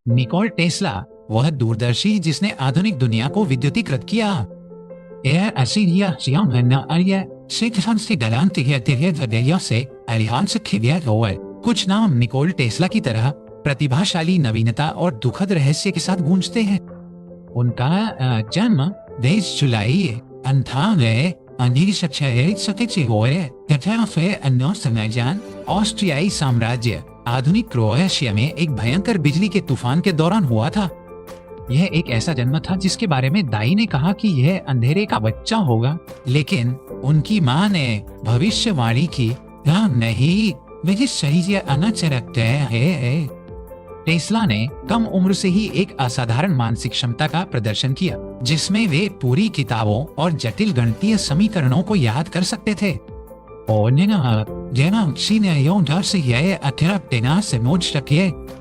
Nikola Tesla वह दूरदर्शी जिसने आधुनिक दुनिया को विद्युतीकृत किया। Er assignea Siamna Aria, Sithansi Galanti Terra से अलिहांस खिविया रोवर। कुछ नाम निकोल टेस्ला की तरह प्रतिभाशाली, नवीनता और दुखद रहस्य के साथ गूंजते हैं। उनका जन्म 20 जुलाई 1946 ऑस्ट्रियाई साम्राज्य आधुनिक क्रोएशिया में एक भयंकर बिजली के तूफान के दौरान हुआ था। यह एक ऐसा जन्म था जिसके बारे में दाई ने कहा कि यह अंधेरे का बच्चा होगा, लेकिन उनकी मां ने भविष्यवाणी की, नहीं, वह सही अनचरकते है। टेस्ला ने कम उम्र से ही एक असाधारण मानसिक क्षमता का प्रदर्शन किया, जिसमें वे पूरी किताबों और जटिल गणितीय समीकरणों को याद कर सकते थे।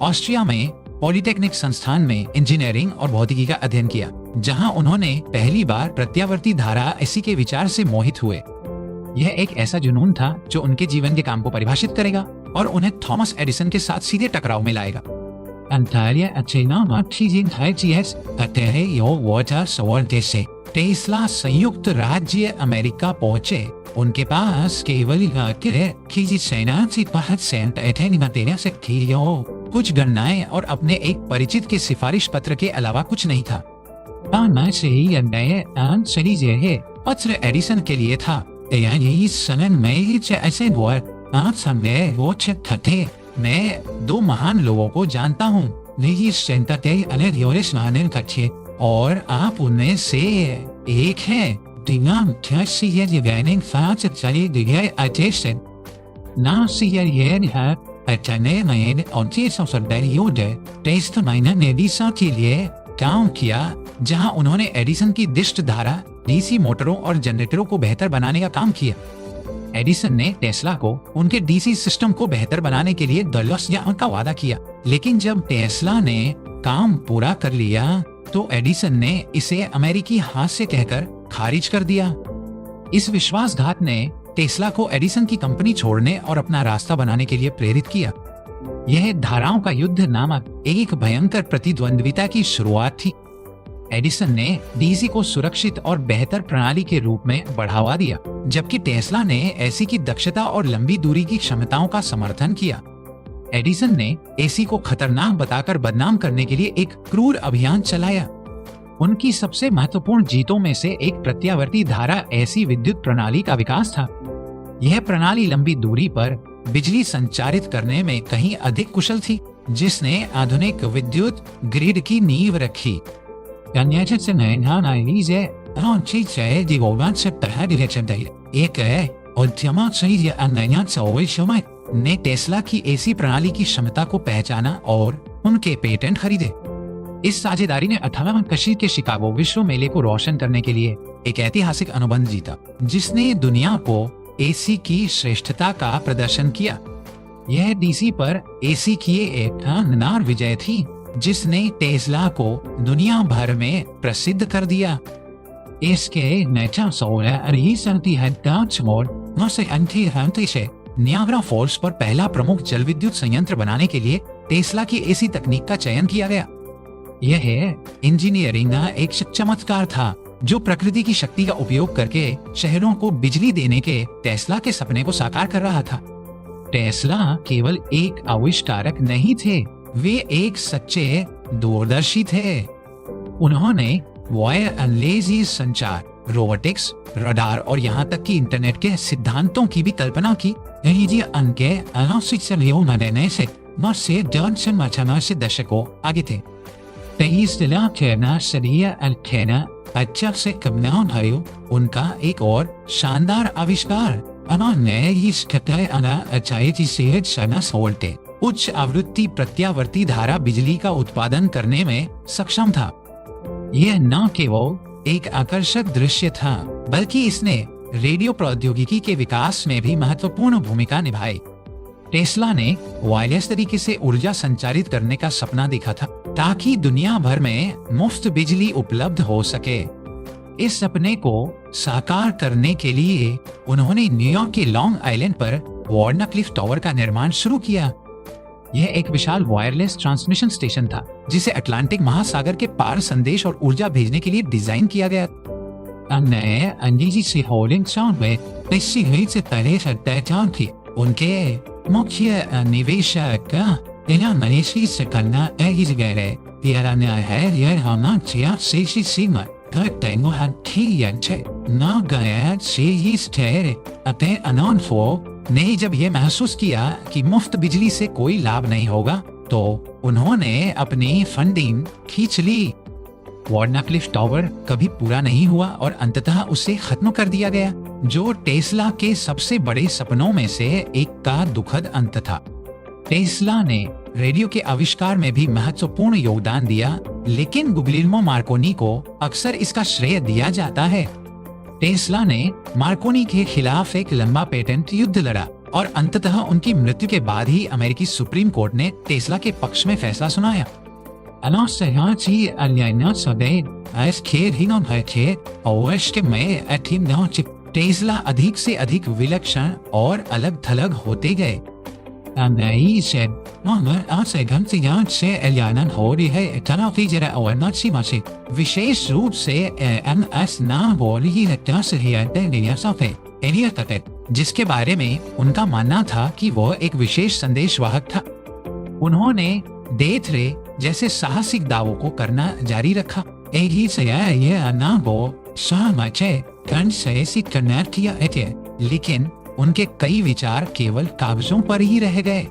ऑस्ट्रिया में पॉलिटेक्निक संस्थान में इंजीनियरिंग और भौतिकी का अध्ययन किया, जहां उन्होंने पहली बार प्रत्यावर्ती धारा एसी के विचार से मोहित हुए। यह एक ऐसा जुनून था जो उनके जीवन के काम को परिभाषित करेगा और उन्हें थॉमस एडिसन के साथ सीधे टकराव में लाएगा। टेस्ला संयुक्त राज्य अमेरिका पहुंचे। उनके पास केवल कुछ गणनाएं और अपने एक परिचित के सिफारिश पत्र के अलावा कुछ नहीं था। पत्र एडिसन के लिए था। मैं दो महान लोगों को जानता हूँ, और आप उनमें से एक हैं। के लिए काम किया, जहां उन्होंने एडिसन की दिष्ट धारा, डीसी मोटरों और जनरेटरों को बेहतर बनाने का काम किया। एडिसन ने टेस्ला को उनके डीसी सिस्टम को बेहतर बनाने के लिए $10 का वादा किया, लेकिन जब टेस्ला ने काम पूरा कर लिया तो एडिसन ने इसे अमेरिकी हाथ से कहकर खारिज कर दिया। इस विश्वासघात ने टेस्ला को एडिसन की कंपनी छोड़ने और अपना रास्ता बनाने के लिए प्रेरित किया। यह धाराओं का युद्ध नामक एक भयंकर प्रतिद्वंद्विता की शुरुआत थी। एडिसन ने डीसी को सुरक्षित और बेहतर प्रणाली के रूप में बढ़ावा दिया, जबकि टेस्ला ने एसी की दक्षता और लंबी दूरी की क्षमताओं का समर्थन किया। एडिसन ने एसी को खतरनाक बताकर बदनाम करने के लिए एक क्रूर अभियान चलाया। उनकी सबसे महत्वपूर्ण जीतों में से एक प्रत्यावर्ती धारा एसी विद्युत प्रणाली का विकास था। यह प्रणाली लंबी दूरी पर बिजली संचारित करने में कहीं अधिक कुशल थी, जिसने आधुनिक विद्युत ग्रिड की नींव रखी। ने टेस्ला की एसी प्रणाली की क्षमता को पहचाना और उनके पेटेंट खरीदे। इस साझेदारी ने 18वीं कशीर के शिकागो विश्व मेले को रोशन करने के लिए एक ऐतिहासिक अनुबंध जीता, जिसने दुनिया को एसी की श्रेष्ठता का प्रदर्शन किया। यह डीसी पर एसी की एक शानदार विजय थी, जिसने टेस्ला को दुनिया भर में प्रसिद्ध कर दिया। इसके नियाग्रा फॉल्स पर पहला प्रमुख जल विद्युत संयंत्र बनाने के लिए टेस्ला की एसी तकनीक का चयन किया गया। यह इंजीनियरिंग का एक चमत्कार था, जो प्रकृति की शक्ति का उपयोग करके शहरों को बिजली देने के टेस्ला के सपने को साकार कर रहा था। टेस्ला केवल एक आविष्कारक नहीं थे, वे एक सच्चे दूरदर्शी थे। उन्होंने वायरलेस संचार, रोबोटिक्स, रडार और यहाँ तक कि इंटरनेट के सिद्धांतों की भी कल्पना की। से दशकों आगे थे। उनका एक और शानदार आविष्कार उच्च आवृत्ति प्रत्यावर्ती धारा बिजली का उत्पादन करने में सक्षम था। यह न केवल एक आकर्षक दृश्य था, बल्कि इसने रेडियो प्रौद्योगिकी के विकास में भी महत्वपूर्ण भूमिका निभाई। टेस्ला ने वायरलेस तरीके से ऊर्जा संचारित करने का सपना देखा था, ताकि दुनिया भर में मुफ्त बिजली उपलब्ध हो सके। इस सपने को साकार करने के लिए उन्होंने न्यूयॉर्क के लॉन्ग आइलैंड पर वार्नाक्लिफ टावर का निर्माण शुरू किया। यह एक विशाल वायरलेस ट्रांसमिशन स्टेशन था जिसे अटलांटिक महासागर के पार संदेश और ऊर्जा भेजने के लिए डिजाइन किया गया। नए अंग्रेजी से होल्डिंग साउंड में निश्चित हुई से पहले सत्ताचार थी। उनके मुख्य निवेशक मनीषी से करना है यह होना चाहिए सीमा ने जब ये महसूस किया कि मुफ्त बिजली से कोई लाभ नहीं होगा तो उन्होंने अपनी फंडिंग खींच ली। वार्नाक्लिफ टावर कभी पूरा नहीं हुआ और अंततः उसे खत्म कर दिया गया, जो टेस्ला के सबसे बड़े सपनों में से एक का दुखद अंत था। टेस्ला ने रेडियो के आविष्कार में भी महत्वपूर्ण योगदान दिया, लेकिन गुग्लिल्मो मार्कोनी को अक्सर इसका श्रेय दिया जाता है। टेस्ला ने मार्कोनी के खिलाफ एक लंबा पेटेंट युद्ध लड़ा और अंततः उनकी मृत्यु के बाद ही अमेरिकी सुप्रीम कोर्ट ने टेस्ला के पक्ष में फैसला सुनाया। टेस्ला अधिक से अधिक विलक्षण और अलग थलग होते गए। विशेष रूप से जिसके बारे में उनका मानना था कि वह एक विशेष संदेश वाहक था। उन्होंने डेथ रे जैसे साहसिक दावों को करना जारी रखा। लेकिन उनके कई विचार केवल कागजों पर ही रह गए।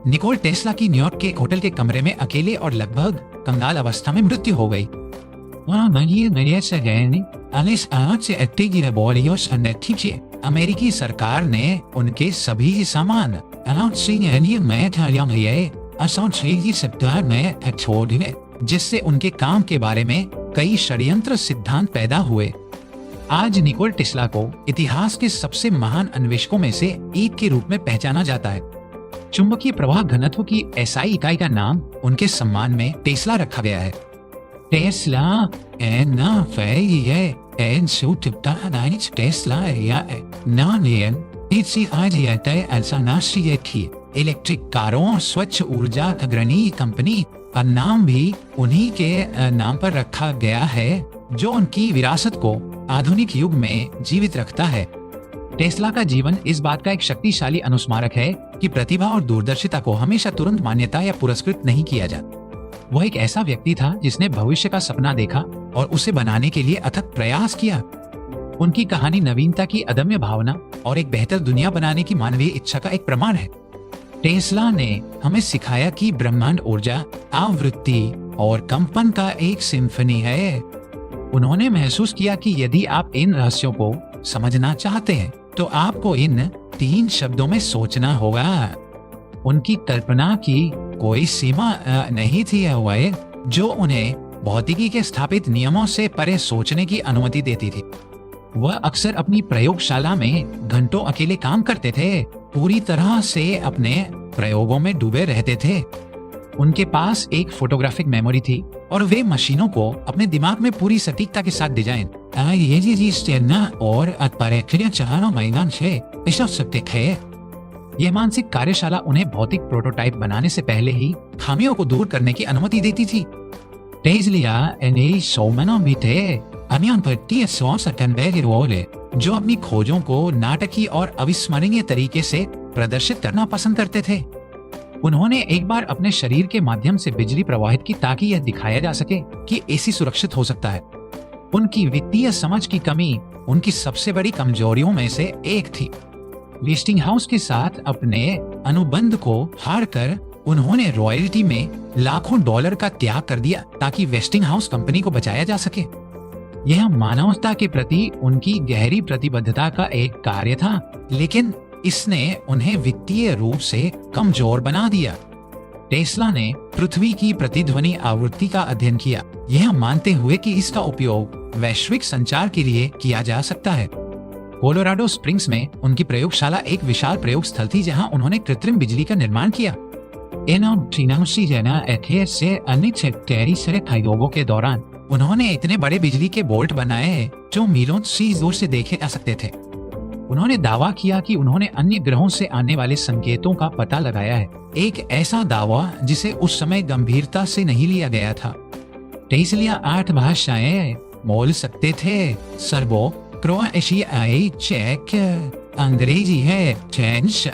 निकोल टेस्ला की न्यूयॉर्क के एक होटल के कमरे में अकेले और लगभग कंगाल अवस्था में मृत्यु हो गई। अमेरिकी सरकार ने उनके सभी सामान छोड़ दिए, जिससे उनके काम के बारे में कई षड्यंत्र सिद्धांत पैदा हुए। आज निकोल टेस्ला को इतिहास के सबसे महान अन्वेषकों में से एक के रूप में पहचाना जाता है। चुंबकीय प्रवाह घनत्व की एसआई इकाई का नाम उनके सम्मान में टेस्ला रखा गया है। टेस्ला इलेक्ट्रिक कारों, स्वच्छ ऊर्जा अग्रणी कंपनी का नाम भी उन्हीं के नाम पर रखा गया है, जो उनकी विरासत को आधुनिक युग में जीवित रखता है। टेस्ला का जीवन इस बात का एक शक्तिशाली अनुस्मारक है कि प्रतिभा और दूरदर्शिता को हमेशा तुरंत मान्यता या पुरस्कृत नहीं किया जाता। वह एक ऐसा व्यक्ति था जिसने भविष्य का सपना देखा और उसे बनाने के लिए अथक प्रयास किया। उनकी कहानी नवीनता की अदम्य भावना और एक बेहतर दुनिया बनाने की मानवीय इच्छा का एक प्रमाण है। टेस्ला ने हमें सिखाया कि ब्रह्मांड ऊर्जा, आवृत्ति और कंपन का एक सिम्फनी है। उन्होंने महसूस किया कि यदि आप इन रहस्यों को समझना चाहते हैं तो आपको इन 3 शब्दों में सोचना होगा। उनकी कल्पना की कोई सीमा नहीं थी, जो उन्हें भौतिकी के स्थापित नियमों से परे सोचने की अनुमति देती थी। वह अक्सर अपनी प्रयोगशाला में घंटों अकेले काम करते थे, पूरी तरह से अपने प्रयोगों में डूबे रहते थे। उनके पास एक फोटोग्राफिक मेमोरी थी और वे मशीनों को अपने दिमाग में पूरी सटीकता के साथ डिजाइन और मैदान से सकते थे। यह मानसिक कार्यशाला उन्हें भौतिक प्रोटोटाइप बनाने से पहले ही खामियों को दूर करने की अनुमति देती थी। भी थे जो अपनी खोजों को नाटकीय और अविस्मरणीय तरीके से प्रदर्शित करना पसंद करते थे। उन्होंने एक बार अपने शरीर के माध्यम से बिजली प्रवाहित की ताकि यह दिखाया जा सके कि एसी सुरक्षित हो सकता है। उनकी वित्तीय समझ की कमी उनकी सबसे बड़ी कमजोरियों में से एक थी। वेस्टिंग हाउस के साथ अपने अनुबंध को हारकर उन्होंने रॉयल्टी में लाखों डॉलर का त्याग कर दिया ताकि वेस्टिंग हाउस कंपनी को बचाया जा सके। यह मानवता के प्रति उनकी गहरी प्रतिबद्धता का एक कार्य था, लेकिन इसने उन्हें वित्तीय रूप से कमजोर बना दिया। टेस्ला ने पृथ्वी की प्रतिध्वनि आवृत्ति का अध्ययन किया, यह मानते हुए कि इसका उपयोग वैश्विक संचार के लिए किया जा सकता है। कोलोराडो स्प्रिंग्स में उनकी प्रयोगशाला एक विशाल प्रयोग स्थल थी जहां उन्होंने कृत्रिम बिजली का निर्माण किया। इन ट्रिनाउसी जना एथे से अनिच्छेरी से प्रयोगों के दौरान उन्होंने इतने बड़े बिजली के बोल्ट बनाए जो मीलों से दूर से देखे जा सकते थे। उन्होंने दावा किया कि उन्होंने अन्य ग्रहों से आने वाले संकेतों का पता लगाया है, एक ऐसा दावा जिसे उस समय गंभीरता से नहीं लिया गया था। टेस्ला 8 भाषाएं बोल सकते थे, सर्बो, क्रोएशियाई, चेक, अंग्रेजी है, फ्रेंच,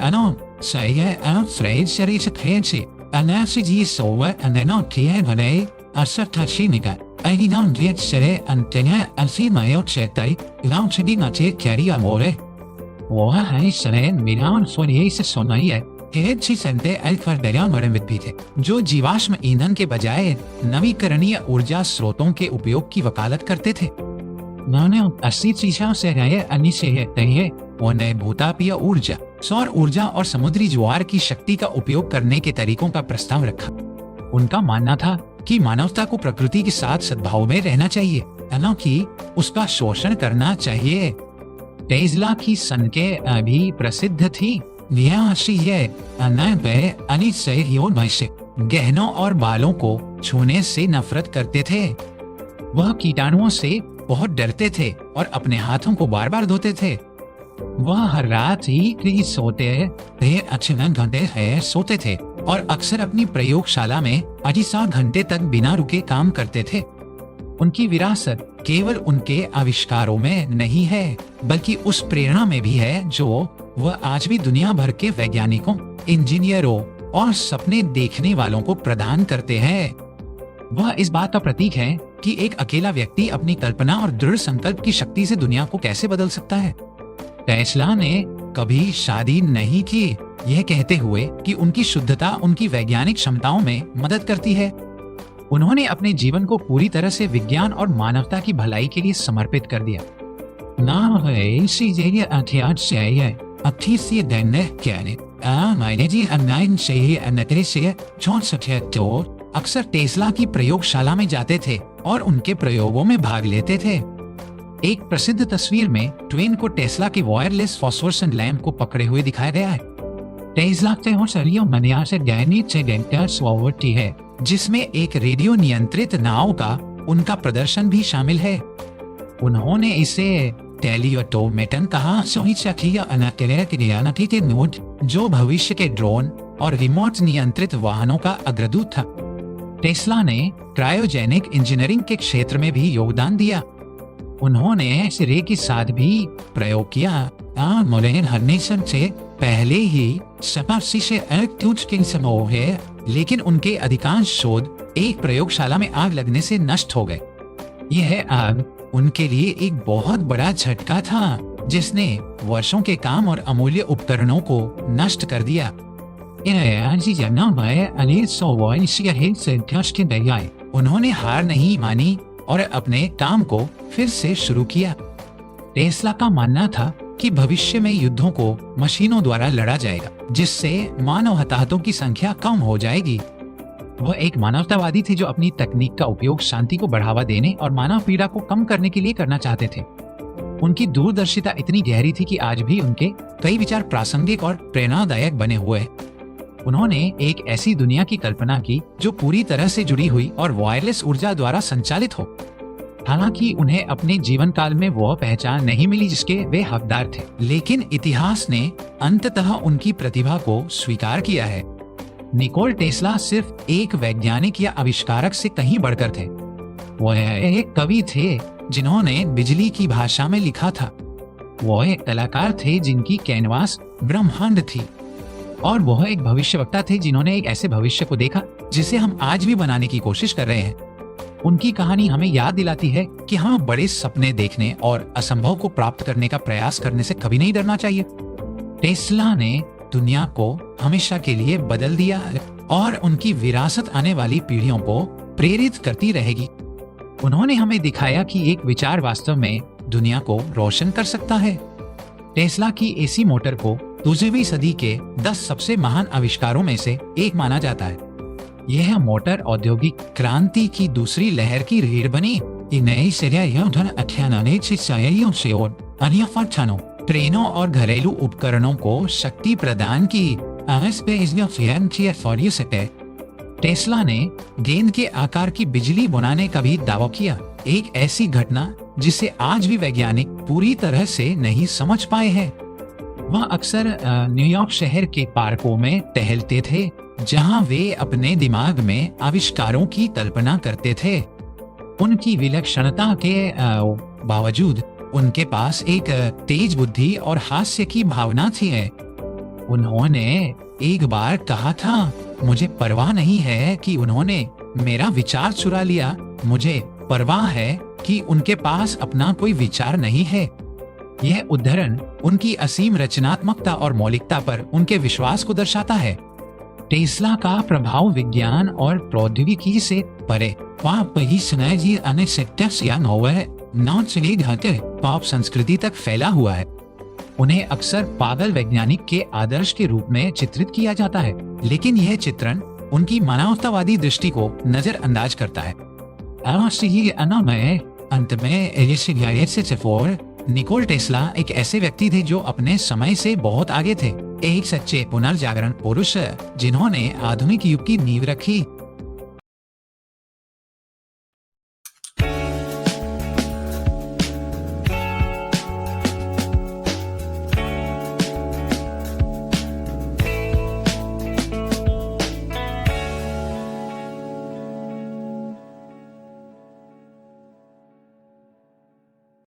भी थे जो जीवाश्म ईंधन के बजाय नवीकरणीय ऊर्जा स्रोतों के उपयोग की वकालत करते थे। उन्होंने 80 चीजों से भूतापीय ऊर्जा, सौर ऊर्जा और समुद्री ज्वार की शक्ति का उपयोग करने के तरीकों का प्रस्ताव रखा। उनका मानना था कि मानवता को प्रकृति के साथ सद्भाव में रहना चाहिए, न कि उसका शोषण करना चाहिए। टेस्ला की सनकें भी प्रसिद्ध थी। गहनों और बालों को छूने से नफरत करते थे। वह कीटाणुओं से बहुत डरते थे और अपने हाथों को बार बार धोते थे। वह हर रात ही सोते थे और अक्सर अपनी प्रयोगशाला में 7 घंटे तक बिना रुके काम करते थे। उनकी विरासत केवल उनके आविष्कारों में नहीं है, बल्कि उस प्रेरणा में भी है जो वह आज भी दुनिया भर के वैज्ञानिकों, इंजीनियरों और सपने देखने वालों को प्रदान करते हैं। वह इस बात का प्रतीक है कि एक अकेला व्यक्ति अपनी कल्पना और दृढ़ संकल्प की शक्ति से दुनिया को कैसे बदल सकता है। टेस्ला ने कभी शादी नहीं की, यह कहते हुए कि उनकी शुद्धता उनकी वैज्ञानिक क्षमताओं में मदद करती है। उन्होंने अपने जीवन को पूरी तरह से विज्ञान और मानवता की भलाई के लिए समर्पित कर दिया। अक्सर टेस्ला की प्रयोगशाला में जाते थे और उनके प्रयोगों में भाग लेते थे। एक प्रसिद्ध तस्वीर में ट्वेन को टेस्ला के वायरलेस फॉस्फोरेसेंट लैंप को पकड़े हुए दिखाया गया है। टेस्ला है जिसमें एक रेडियो नियंत्रित नाव का उनका प्रदर्शन भी शामिल है। उन्होंने इसे टेलियोटोमेटन कहा, जो भविष्य के ड्रोन और रिमोट नियंत्रित वाहनों का अग्रदूत था। टेस्ला ने क्रायोजेनिक इंजीनियरिंग के क्षेत्र में भी योगदान दिया। उन्होंने सिरे के साथ भी प्रयोग किया। से पहले ही है, लेकिन उनके अधिकांश शोध एक प्रयोगशाला में आग लगने से नष्ट हो गए। यह आग उनके लिए एक बहुत बड़ा झटका था, जिसने वर्षों के काम और अमूल्य उपकरणों को नष्ट कर दिया। उन्होंने हार नहीं मानी और अपने काम को फिर से शुरू किया। टेस्ला का मानना था कि भविष्य में युद्धों को मशीनों द्वारा लड़ा जाएगा, जिससे मानव हताहतों की संख्या कम हो जाएगी। वह एक मानवतावादी थे जो अपनी तकनीक का उपयोग शांति को बढ़ावा देने और मानव पीड़ा को कम करने के लिए करना चाहते थे। उनकी दूरदर्शिता इतनी गहरी थी कि आज भी उनके कई विचार प्रासंगिक और प्रेरणादायक बने हुए हैं। उन्होंने एक ऐसी दुनिया की कल्पना की जो पूरी तरह से जुड़ी हुई और वायरलेस ऊर्जा द्वारा संचालित हो। हालांकि उन्हें अपने जीवन काल में वह पहचान नहीं मिली जिसके वे हकदार थे, लेकिन इतिहास ने अंततः उनकी प्रतिभा को स्वीकार किया है। निकोल टेस्ला सिर्फ एक वैज्ञानिक या आविष्कारक से कहीं बढ़कर थे। वह एक कवि थे जिन्होंने बिजली की भाषा में लिखा था। वह एक कलाकार थे जिनकी कैनवास ब्रह्मांड थी, और वह एक भविष्यवक्ता थे जिन्होंने एक ऐसे भविष्य को देखा जिसे हम आज भी बनाने की कोशिश कर रहे हैं। उनकी कहानी हमें याद दिलाती है कि हमें बड़े सपने देखने और असंभव को प्राप्त करने का प्रयास करने से कभी नहीं डरना चाहिए। टेस्ला ने दुनिया को हमेशा के लिए बदल दिया और उनकी विरासत आने वाली पीढ़ियों को प्रेरित करती रहेगी। उन्होंने हमें दिखाया कि एक विचार वास्तव में दुनिया को रोशन कर सकता है। टेस्ला की एसी मोटर को 20वीं सदी के 10 सबसे महान आविष्कारों में से एक माना जाता है। यह मोटर औद्योगिक क्रांति की दूसरी लहर की रीढ़ बनी। ट्रेनों और घरेलू उपकरणों को शक्ति प्रदान की टेस्ला ने गेंद के आकार की बिजली बनाने का भी दावा किया, एक ऐसी घटना जिसे आज भी वैज्ञानिक पूरी तरह से नहीं समझ पाए हैं। वह अक्सर न्यूयॉर्क शहर के पार्कों में टहलते थे, जहां वे अपने दिमाग में आविष्कारों की कल्पना करते थे। उनकी विलक्षणता के बावजूद उनके पास एक तेज बुद्धि और हास्य की भावना थी। उन्होंने एक बार कहा था, मुझे परवाह नहीं है कि उन्होंने मेरा विचार चुरा लिया, मुझे परवाह है कि उनके पास अपना कोई विचार नहीं है। यह उद्धरण उनकी असीम रचनात्मकता और मौलिकता पर उनके विश्वास को दर्शाता है। टेस्ला का प्रभाव विज्ञान और प्रौद्योगिकी से परे पॉप संस्कृति तक फैला हुआ है। उन्हें अक्सर पागल वैज्ञानिक के आदर्श के रूप में चित्रित किया जाता है, लेकिन यह चित्रण उनकी मानवतावादी दृष्टि को नजरअंदाज करता है। अंत में निकोल टेस्ला एक ऐसे व्यक्ति थे जो अपने समय से बहुत आगे थे, एक सच्चे पुनर्जागरण पुरुष जिन्होंने आधुनिक युग की नींव रखी।